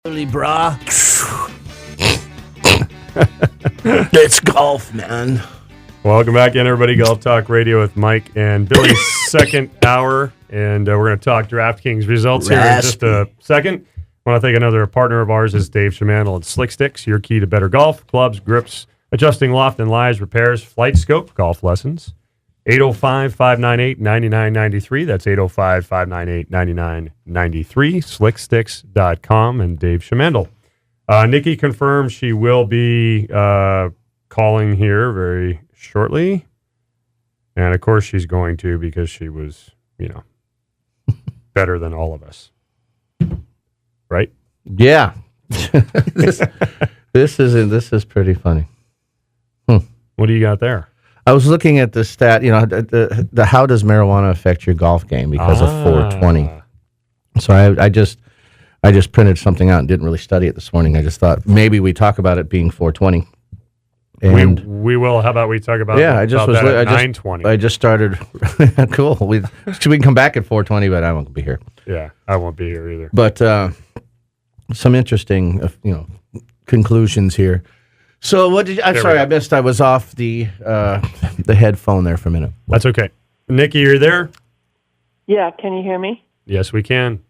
Early, brah. It's golf, man. Welcome back in, everybody. Golf Talk Radio with Mike and Billy's second hour. And we're going to talk DraftKings results here in just a second. I want to thank another partner of ours is Dave Shamandel and Slick Sticks, your key to better golf, clubs, grips, adjusting loft and lies, repairs, flight scope, golf lessons. 805-598-9993. That's 805-598-9993. Slicksticks.com and Dave Shamandel. Nikki confirmed she will be calling here very shortly. And, of course, she's going to because she was, better than all of us. Right? Yeah. This is pretty funny. What do you got there? I was looking at the stat, the how does marijuana affect your golf game because of 420. So I just printed something out and didn't really study it this morning. I just thought maybe we talk about it being 420. And we will. How about we talk about I just was that at 9:20? I just started. Cool. We can come back at 4:20, but I won't be here. Yeah, I won't be here either. But some interesting, conclusions here. So what did you? I'm sorry, I missed. I was off the headphone there for a minute. That's okay. Nikki, you're there? Yeah. Can you hear me? Yes, we can.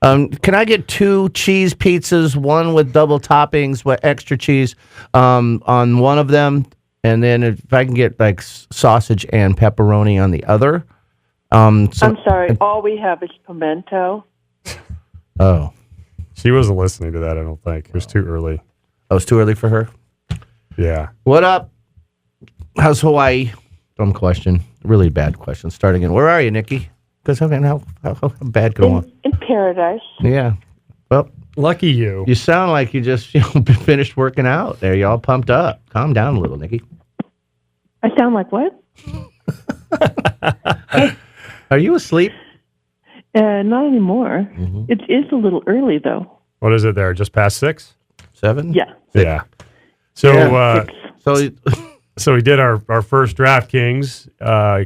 Can I get 2 cheese pizzas, one with double toppings, with extra cheese on one of them, and then if I can get like sausage and pepperoni on the other? I'm sorry. All we have is pimento. Oh, she wasn't listening to that. I don't think it was too early. Oh, it's too early for her. Yeah. What up? How's Hawaii? Dumb question. Really bad question. Start again. Where are you, Nikki? Because how bad can one? In paradise. Yeah. Well, lucky you. You sound like you just finished working out. There, you all pumped up. Calm down a little, Nikki. I sound like what? Are you asleep? Not anymore. Mm-hmm. It is a little early though. What is it there? Just past 6? 7? Yeah. 6. Yeah. So, yeah. So we did our first DraftKings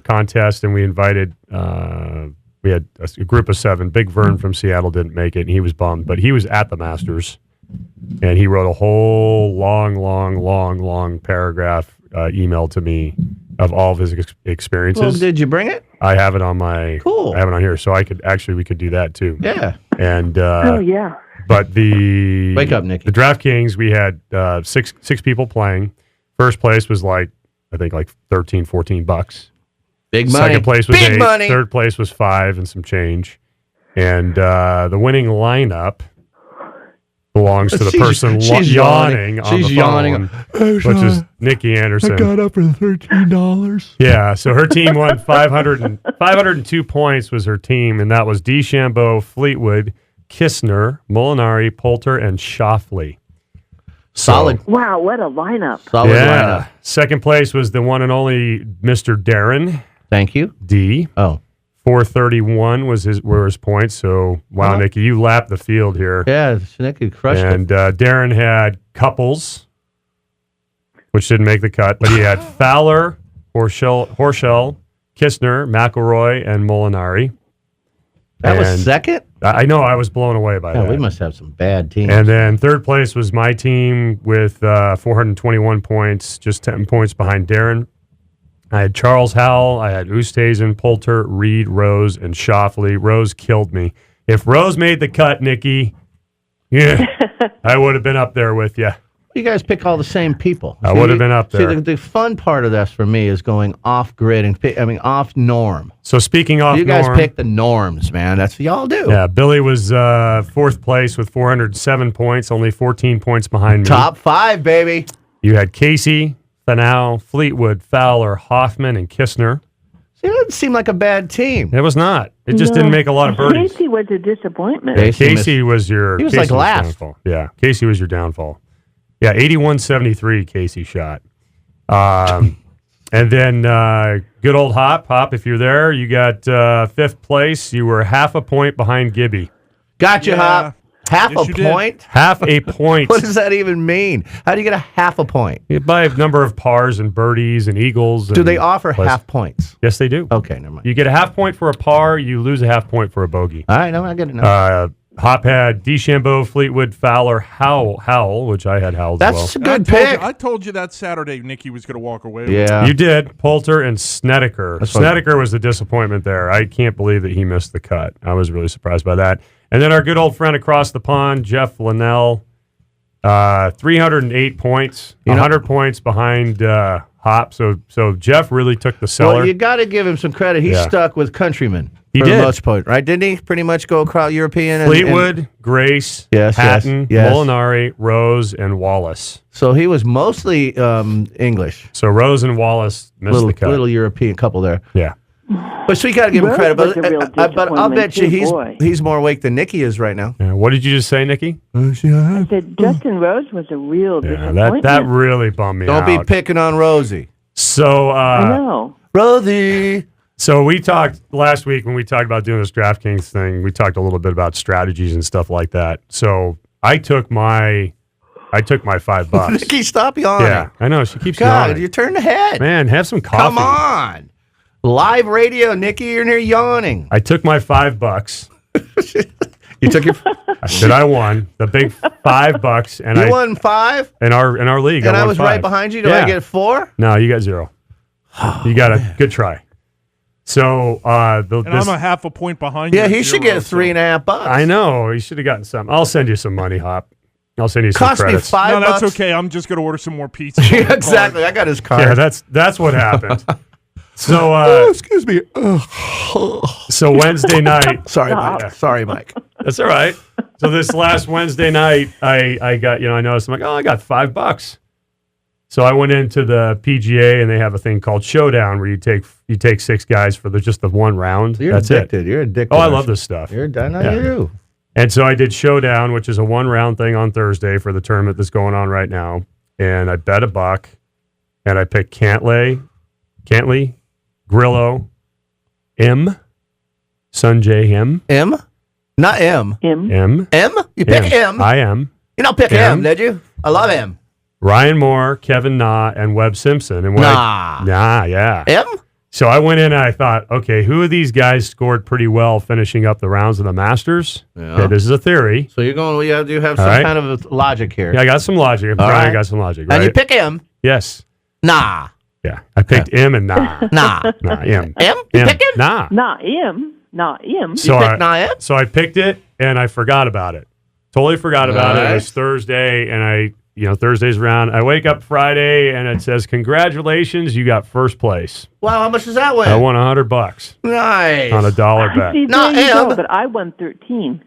contest, and we invited. We had a group of 7. Big Vern from Seattle didn't make it, and he was bummed, but he was at the Masters, and he wrote a whole long paragraph email to me of all of his experiences. Well, did you bring it? I have it on my. Cool. I have it on here, so we could do that too. Yeah. And oh yeah. But wake up, Nikki. The DraftKings, we had six people playing. First place was I think $13, $14. Big money. Second place was Big $8. Money. Third place was $5 and some change. And the winning lineup belongs to the person yawning on the phone, which is Nikki Anderson. I got up for $13. Yeah, so her team won 502 points was her team, and that was DeChambeau, Fleetwood, Kistner, Molinari, Poulter, and Schauffele. Solid. Wow, what a lineup. Solid lineup. Second place was the one and only Mr. Darren. Thank you. D. Oh. 431 were his points. So, wow, Nikki, you lapped the field here. Yeah, Nikki crushed it. And Darren had Couples, which didn't make the cut, but he had Fowler, Horschel, Kistner, McIlroy, and Molinari. That was second? I know. I was blown away by that. We must have some bad teams. And then third place was my team with 421 points, just 10 points behind Darren. I had Charles Howell, I had Oosthuizen, Poulter, Reed, Rose, and Schauffele. Rose killed me. If Rose made the cut, Nikki, I would have been up there with you. You guys pick all the same people. I would have been up there. See, the fun part of this for me is going off grid and off norm. So speaking off norm, you guys pick the norms, man. That's what y'all do. Yeah, Billy was fourth place with 407 points, only 14 points behind me. Top 5, baby. You had Casey, Finau, Fleetwood, Fowler, Hoffman, and Kistner. See, it doesn't seem like a bad team. It was not. It just didn't make a lot of birdies. Casey was a disappointment. Casey was your. He was Casey like last. Downfall. Yeah, Casey was your downfall. Yeah, 81-73 Casey shot. And then good old Hop, if you're there, you got fifth place. You were half a point behind Gibby. Gotcha, Hop. Half a point? Half a point. What does that even mean? How do you get a half a point? By a number of pars and birdies and eagles. Do they offer half points? Yes, they do. Okay, never mind. You get a half point for a par. You lose a half point for a bogey. All right, no, I get it now. Hop had DeChambeau, Fleetwood, Fowler, Howell, which I had Howell as well. That's a good pick. I told you that Saturday Nicky was going to walk away. Yeah. You did. Poulter and Snedeker. That's Snedeker was the disappointment there. I can't believe that he missed the cut. I was really surprised by that. And then our good old friend across the pond, Jeff Linnell, 308 points, 100 points behind Hop. So Jeff really took the cellar. Well, you got to give him some credit. He stuck with Countryman. He for did. the most part, right? Didn't he pretty much go across European? Fleetwood, Grace, Yes, Patton, yes. Molinari, Rose, and Wallace. So he was mostly English. So Rose and Wallace missed the cut. Little European couple there. Yeah. But so you got to give him Rose credit. was a real But I'll disappointment bet you too, he's more awake than Nicky is right now. Yeah. What did you just say, Nikki? I said Justin Rose was a real Yeah, disappointment. that really bummed me Don't out. be picking on Rosie. So I know. Rosie. So we talked last week when we talked about doing this DraftKings thing. We talked a little bit about strategies and stuff like that. So I took my $5. Nicky, stop yawning. Yeah, I know she keeps God, yawning. you turned ahead. Man, have some coffee. Come on. Live radio, Nicky, you're near yawning. I took my $5. You took your. That I won the big $5, and You I won 5, in our league. and I won was 5. right behind you. Did Yeah. I get 4? No, you got 0. You got a good try. So And I'm a half a point behind you. Yeah, at he should 0, get so- $3.50. I know you should have gotten some. I'll send you some money, Hop. I'll send you some Cost me credits. $5. No, that's okay. I'm just going to order some more pizza. Yeah, exactly. I got his card. Yeah, that's what happened. So excuse me. so Wednesday night. Sorry, Mike. Sorry, Mike. That's all right. So this last Wednesday night, I got, I noticed, I'm like, oh, I got $5. So I went into the PGA and they have a thing called Showdown where you take 6 guys for just the one round. You're That's addicted. it. You're addicted. Oh, I love this stuff. I know Yeah. you do. And so I did Showdown, which is a 1-round thing on Thursday for the tournament that's going on right now. And I bet $1, and I picked Cantley, Grillo, Sunjay M. M? Not M. Him. M. M? You pick M. I am. You don't pick M. M, did you? I love M. Ryan Moore, Kevin Na, and Webb Simpson. And when yeah. M? So I went in and I thought, okay, who of these guys scored pretty well finishing up the rounds of the Masters? Yeah. Okay, this is a theory. So you're going, you have some All right. kind of a logic here. Yeah, I got some logic. All Brian right. got some logic, right? And you pick M? Yes. Nah. Yeah. I picked M and Na. Nah. Nah, M. M? You pick him? Nah. Not him. Not him. So You I, pick nah M? so I picked it and I forgot about it. Totally forgot about it. It Nice. was Thursday and Thursday's around. I wake up Friday and it says, congratulations, you got first place. Wow, how much does that win? I won $100 Nice. on a $1 bet. See, Not there you him. go, but I won 13.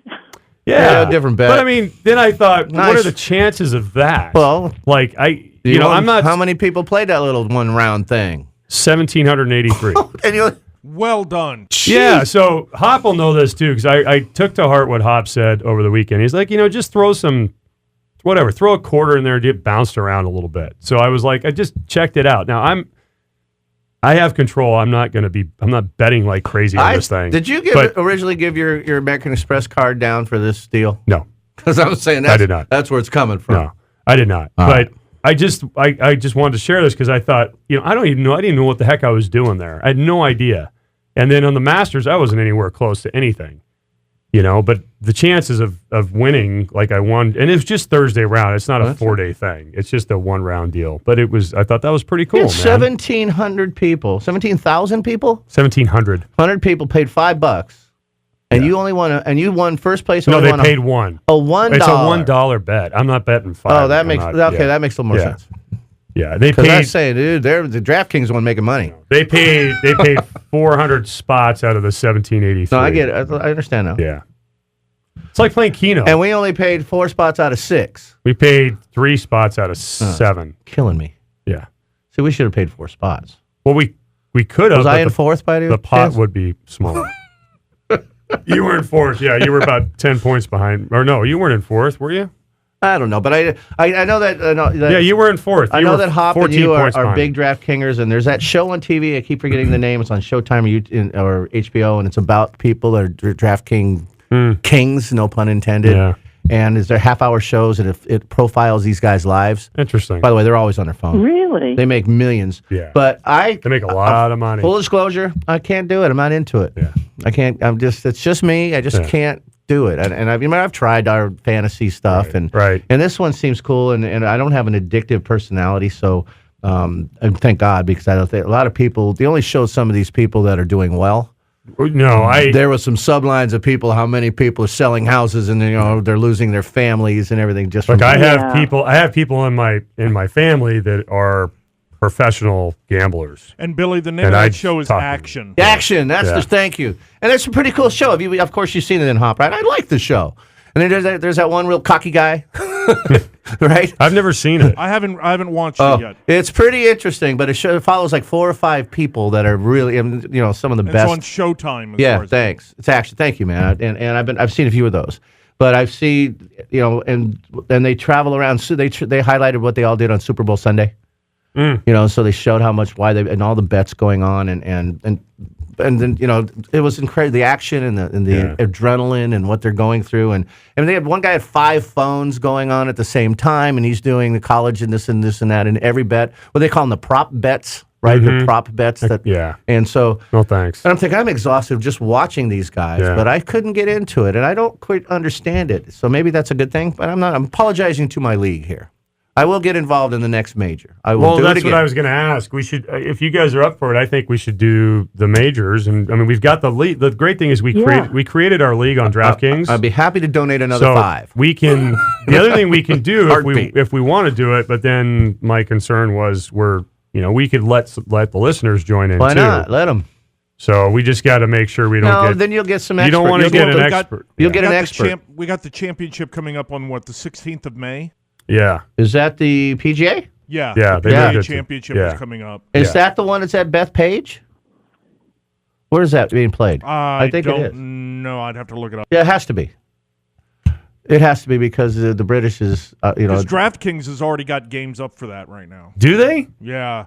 Yeah, different bet. But I mean, then I thought, what Nice. are the chances of that? Well, like I'm not How many people played that little one round thing? 1,783. And you. Well done. Yeah, so Hop will know this too because I took to heart what Hop said over the weekend. He's like, just throw a quarter in there, get bounced around a little bit. So I was like, I just checked it out. Now I have control. I'm not betting like crazy on this thing. Did you originally give your American Express card down for this deal? No, Because I was saying I did not. That's where it's coming from. no, I did not. All but right. I just wanted to share this because I thought, I didn't know what the heck I was doing there. I had no idea. And then on the Masters, I wasn't anywhere close to anything. But the chances of winning, like I won, and it was just Thursday round. It's not a 4-day thing. It's just a 1-round deal. But I thought that was pretty cool, man. 1,700 people, 17,000 people, 1,700. 100 people paid $5, and you only won. And you won first place. No, only they won paid $1. $1. It's a $1 bet. I'm not betting 5. Oh, that I'm makes not- that makes a little more Yeah. sense. Yeah, they Because I paid. say, dude, the DraftKings one making money. They paid 400 spots out of the 1,783. No, I get it. I understand now. Yeah. It's like playing Keno. And we only paid 4 spots out of 6. We paid 3 spots out of 7. Killing me. Yeah. See, we should have paid 4 spots. Well, we could have. Was but I in the, fourth by the pot would be smaller. You were in fourth. Yeah, you were about 10 points behind. Or no, you weren't in fourth, were you? I don't know, but I know that. Yeah, you were in fourth. I You know were that Hop and 14 you are points behind. big DraftKingers, and there's that show on TV. I keep forgetting the name. It's on Showtime or HBO, and it's about people that are DraftKings kings, no pun intended. Yeah. And is there half-hour shows, and it profiles these guys' lives. Interesting. By the way, they're always on their phone. Really? They make millions. Yeah. But They make a lot of money. Full disclosure, I can't do it. I'm not into it. Yeah. I can't. It's just me. I just can't do it. And I've tried our fantasy stuff, and this one seems cool. And I don't have an addictive personality, so and thank God, because I don't think a lot of people. They only show some of these people that are doing well. No, there was some sublines of people. How many people are selling houses, and they're losing their families and everything. Just like I have people in my family that are professional gamblers. And Billy, the name of that show is Action. Action. That's thank you. And it's a pretty cool show. Of course, you've seen it in Hop, right? I like the show. And then there's that one real cocky guy, right? I've never seen it. I haven't watched it yet. It's pretty interesting, but it follows like 4 or 5 people that are really, some of the best. It's on Showtime. Yeah, thanks. It's Action. Thank you, man. And I've seen a few of those, but I've seen and they travel around. So they highlighted what they all did on Super Bowl Sunday. So they showed how much and all the bets going on and then it was incredible, the action and the adrenaline and what they're going through, and they had one guy had 5 phones going on at the same time, and he's doing the college and this and this and that, and every bet, what they call them, the prop bets, right? The prop bets and so no thanks. And I'm thinking I'm exhausted just watching these guys, but I couldn't get into it, and I don't quite understand it, so maybe that's a good thing, but I'm apologizing to my league here. I will get involved in the next major. I will do it again. That's what I was going to ask. We should, if you guys are up for it, I think we should do the majors. And I mean, we've got the league. The great thing is we created our league on DraftKings. I'd be happy to donate another 5. We can. The other thing we can do if we want to do it, but then my concern was we could let the listeners join in. Why not? Let them. So we just got to make sure we don't get. Then you'll get some expert. You don't want to get an expert. You'll get an expert. We got the championship coming up on the 16th of May. Yeah. Is that the PGA? Yeah. Yeah. The championship is coming up. Is that the one that's at Bethpage? Where is that being played? I think don't it is. know. I'd have to look it up. Yeah, it has to be. It has to be because the British is, Because DraftKings has already got games up for that right now. Do they? Yeah.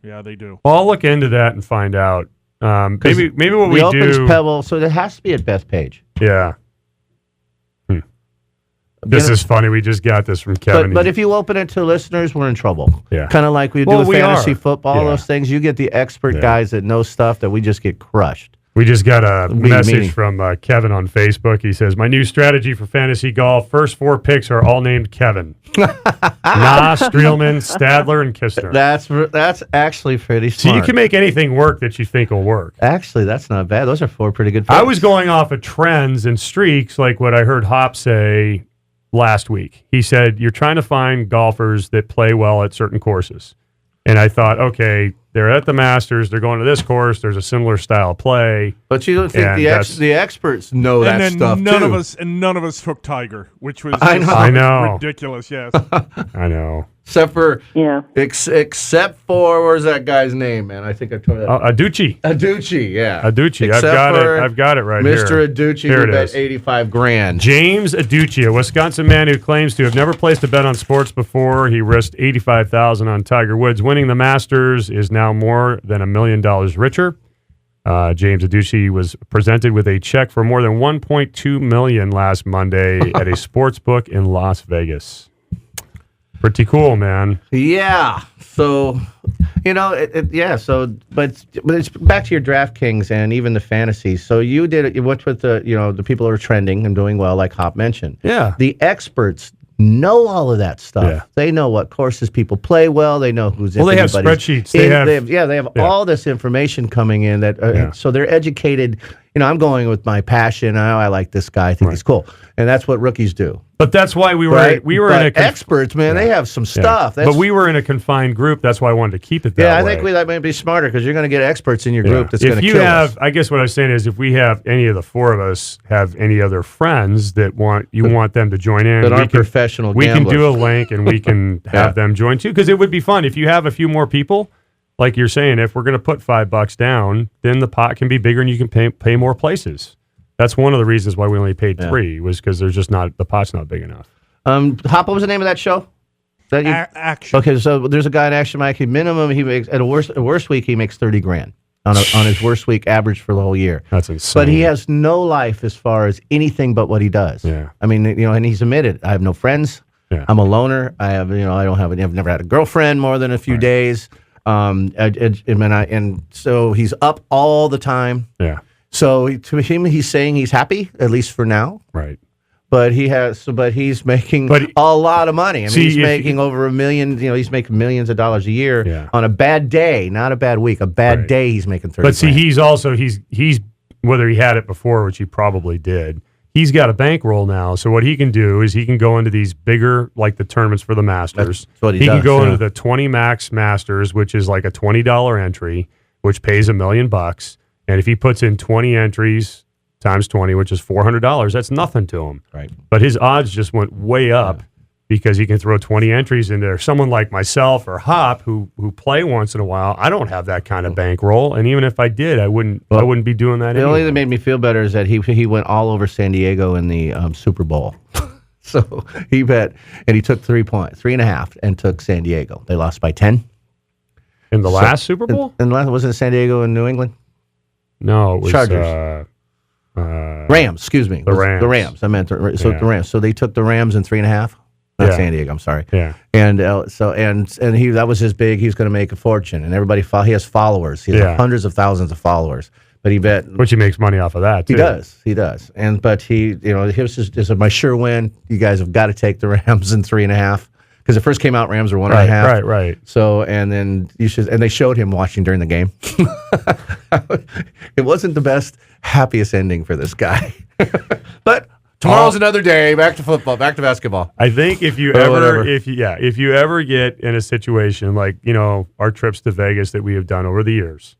Yeah, they do. Well, I'll look into that and find out. Maybe what we do. The Open's Pebble, so it has to be at Bethpage. Yeah. This is funny. We just got this from Kevin. But if you open it to listeners, we're in trouble. Yeah. Kind of like we do with fantasy football, all those things. You get the expert guys that know stuff that we just get crushed. We just got a message from Kevin on Facebook. He says, my new strategy for fantasy golf, first 4 picks are all named Kevin. Streelman, Stadler, and Kistner. That's actually pretty smart. So you can make anything work that you think will work. Actually, that's not bad. Those are 4 pretty good picks. I was going off of trends and streaks like what I heard Hop say last week. He said, you're trying to find golfers that play well at certain courses. And I thought, okay, they're at the Masters, they're going to this course, there's a similar style of play. But you don't think the experts know that stuff none of us took Tiger, which was I know. ridiculous, yes. I know. Except for where's that guy's name, man? I think I told that. Aducci, yeah. Aducci. I've got it right Mr. here. Mr. Aducci, here who bet $85,000. James Aducci, a Wisconsin man who claims to have never placed a bet on sports before. He risked $85,000 on Tiger Woods. Winning the Masters is now more than $1 million richer. James Aducci was presented with a check for more than $1.2 million last Monday at a sports book in Las Vegas. Pretty cool, man. Yeah. So, but it's back to your DraftKings and even the fantasy. So you did it. What's with the people who are trending and doing well, like Hop mentioned. Yeah. The experts know all of that stuff. Yeah. They know what courses people play well. They know who's in. Well, they have spreadsheets. They have all this information coming in that. So they're educated. I'm going with my passion. I like this guy. I think he's cool, and that's what rookies do. But that's why we were experts, man. They have some stuff. But we were in a confined group. That's why I wanted to keep it that way. Yeah, I think that might be smarter because you're going to get experts in your group that's going to kill us. I guess what I was saying is if we have any of the 4 of us have any other friends that want them to join in. That aren't professional We gamblers. can do a link and we can have them join too because it would be fun. If you have a few more people, like you're saying, if we're going to put $5 down, then the pot can be bigger and you can pay more places. That's one of the reasons why we only paid 3 was because there's just the pot's not big enough. Hop, what was the name of that show? Action. Okay, so there's a guy in Action Mike. Minimum, he makes at a worst week he makes $30,000 on his worst week average for the whole year. That's insane. But he has no life as far as anything but what he does. Yeah. I mean, and he's admitted, I have no friends. Yeah. I'm a loner. I've never had a girlfriend more than a few days. And so he's up all the time. Yeah. So to him, he's saying he's happy, at least for now. Right. But he's making a lot of money. I mean, he's making over $1 million. He's making millions of dollars a year on a bad day, not a bad week. A bad day, he's making 30. But see, he's whether he had it before, which he probably did. He's got a bankroll now, so what he can do is he can go into these bigger, like the tournaments for the Masters. That's what he can go into the 20 Max Masters, which is like a $20 entry, which pays $1 million. And if he puts in 20 entries times 20, which is $400, that's nothing to him. Right. But his odds just went way up because he can throw 20 entries in there. Someone like myself or Hop who play once in a while, I don't have that kind of bankroll, and even if I did, I wouldn't be doing that. The only thing that made me feel better is that he went all over San Diego in the Super Bowl. So he bet, and he took 3.5, and took San Diego. They lost by 10 in the last Super Bowl. And wasn't it San Diego and New England? No, it was Chargers. Rams. Excuse me. The Rams. The Rams. I meant the Rams. So they took the Rams in 3.5. Not San Diego. I'm sorry. Yeah. And that was his big. He's going to make a fortune, and everybody. He has followers. He has hundreds of thousands of followers. But he bet, which he makes money off of that too. He does. But he was my sure win. You guys have got to take the Rams in 3.5 because it first came out. Rams were 1.5. Right. So and then they showed him watching during the game. It wasn't the best, happiest ending for this guy, but. Tomorrow's another day. Back to football. Back to basketball. I think if you ever get in a situation like our trips to Vegas that we have done over the years,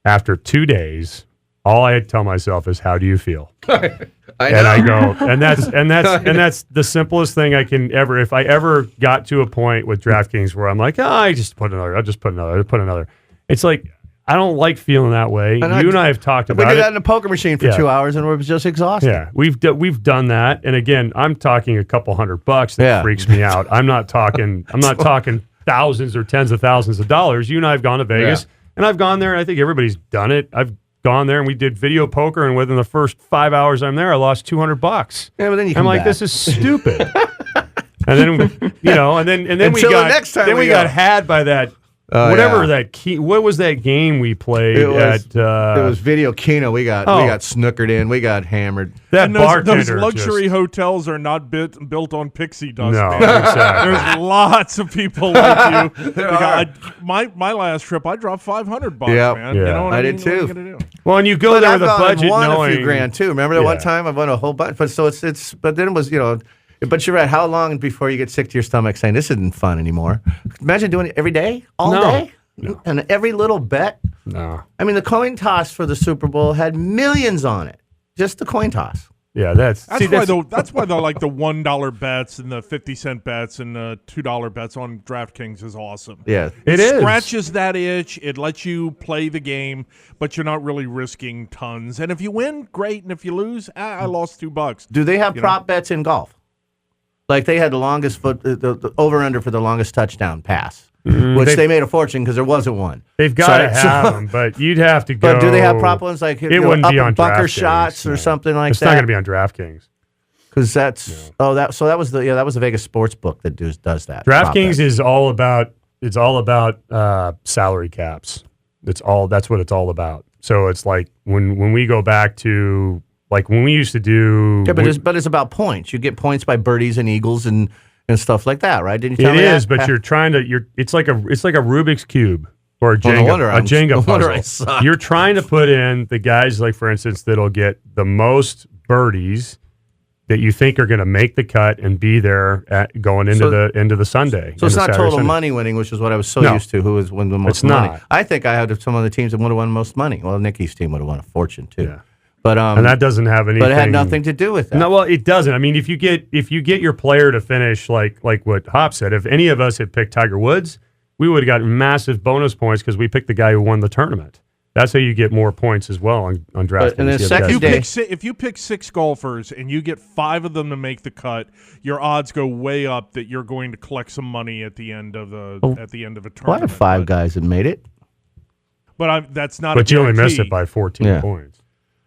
after 2 days, all I tell myself is, "How do you feel?" I go, and that's the simplest thing I can ever. If I ever got to a point with DraftKings where I'm like, I'll just put another. It's like. I don't like feeling that way. You and I have talked about it. We did that in a poker machine for 2 hours, and we're just exhausted. Yeah, we've done that. And again, I'm talking a couple $100 that freaks me out. I'm not talking thousands or tens of thousands of dollars. You and I have gone to Vegas, and I've gone there, and I think everybody's done it. I've gone there, and we did video poker, and within the first 5 hours I'm there, I lost $200. Yeah, but then I'm like, this is stupid. And then we got had by that. What was that game we played at? It was Video Keno. We got snookered in. We got hammered. Those luxury hotels are not built on pixie dust. No, man. exactly. There's lots of people like you. My last trip, I dropped $500, man. Yeah. You know what I mean? did too. What are you gonna do? Well, and you go there with a budget, won knowing a few grand too. Remember that one time I won a whole bunch. But but then it was But you're right. How long before you get sick to your stomach saying this isn't fun anymore? Imagine doing it every day, all day, and every little bet. No. I mean, the coin toss for the Super Bowl had millions on it. Just the coin toss. Yeah, that's why the like the $1 bets and the 50-cent bets and the $2 bets on DraftKings is awesome. Yeah, it scratches that itch. It lets you play the game, but you're not really risking tons. And if you win, great. And if you lose, I lost $2. Do they have prop bets in golf? Like they had the longest the over-under for the longest touchdown pass, which they made a fortune because there wasn't one. They've got to have them, but you'd have to go. But do they have prop ones like it wouldn't be on bunker shots or something like that? It's not going to be on DraftKings because that's that was the Vegas sports book that does that. DraftKings is all about salary caps. That's what it's all about. So it's like when we go back to. Like when we used to do, but it's about points. You get points by birdies and eagles and stuff like that, right? Didn't you tell me that? It is, but you're trying to. It's like a Rubik's cube or a Jenga puzzle. You're trying to put in the guys, like for instance, that'll get the most birdies that you think are going to make the cut and be there going into the Sunday. So it's not total money winning, which is what I was used to. Who was winning the most money? Not. I think I had some of the teams that would have won the most money. Well, Nicky's team would have won a fortune too. Yeah. But and that doesn't have anything. But it had nothing to do with that. No, well, it doesn't. I mean, if you get your player to finish like what Hop said, if any of us had picked Tiger Woods, we would have gotten massive bonus points because we picked the guy who won the tournament. That's how you get more points as well on DraftKings. And the second day, if you pick 6 golfers and you get 5 of them to make the cut, your odds go way up that you're going to collect some money at the end of a tournament. Well, I have 5 guys that made it, but that's not. But you only missed it by 14 points.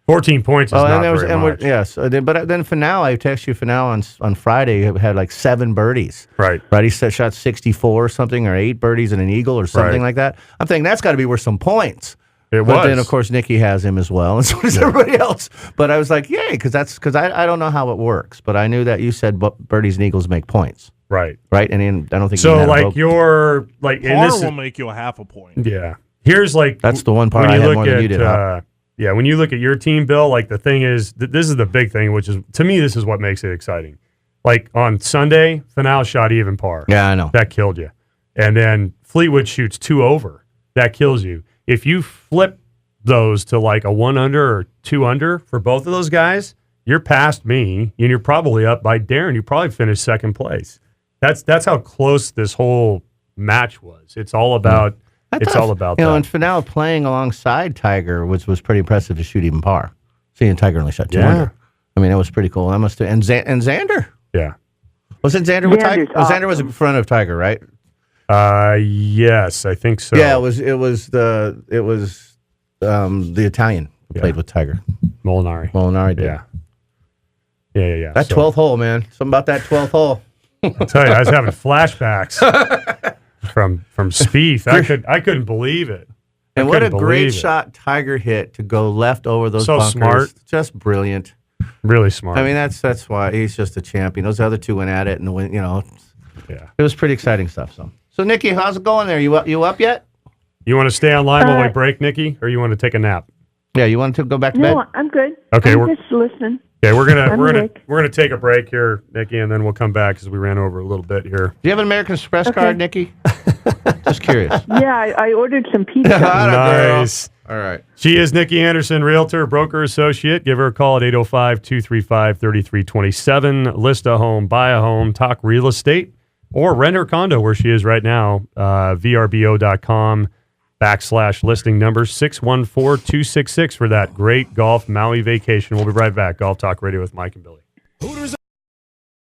14 points is not very much. Yes, but then Finale, I texted you Finale on Friday, had like 7 birdies. Right. He shot 64 or something, or 8 birdies and an eagle or something like that. I'm thinking that's got to be worth some points. It But was. then, of course, Nikki has him as well, and so does everybody else. But I was like, yay, because I don't know how it works, but I knew that you said birdies and eagles make points, right. right? And then I don't think So you had a like vote. you're like, and Par this is, will make you a half a point. yeah. Here's like That's the one part when I you had look more than at, you did. Huh? Yeah, when you look at your team, Bill, like the thing is, this is the big thing, which is to me, this is what makes it exciting. Like on Sunday, Finale shot even par. Yeah, I know. That killed you. And then Fleetwood shoots 2 over. That kills you. If you flip those to like a 1 under or 2 under for both of those guys, you're past me and you're probably up by Darren. You probably finished second place. That's how close this whole match was. It's all about all about you know, that. and Finale playing alongside Tiger, which was pretty impressive to shoot even par. Seeing Tiger only shot 2 Yeah. under. I mean, it was pretty cool. That must have, and Xander. Yeah. Wasn't Xander with Tiger? Xander's Xander was in front of Tiger, right? Yes, I think so. Yeah, it was the Italian who played with Tiger. Molinari. Molinari did. Yeah. That So, 12th hole, man. Something about that 12th hole. I'll tell you, I was having flashbacks from Spieth. I couldn't believe it. And what a couldn't great believe it. shot Tiger hit to go left over those So bunkers. smart. Just brilliant. Really smart. I mean, that's why he's just a champion. Those other two went at it, and yeah. it was pretty exciting stuff. So Nikki, how's it going there? You up yet? You want to stay online while we break, Nikki, or you want to take a nap? Yeah, you want to go back to bed? No, I'm good. Okay, I'm just listening. Okay, we're I'm gonna awake. take a break here, Nikki, and then we'll come back because we ran over a little bit here. Do you have an American Express Okay. card, Nikki? Just curious. Yeah, I ordered some pizza. Nice. All right. She is Nikki Anderson, realtor, broker associate. Give her a call at 805-235-3327. List a home, buy a home, talk real estate, or rent her condo where she is right now. VRBO.com/listing number 614-266 for that great golf Maui vacation. We'll be right back. Golf Talk Radio with Mike and Billy.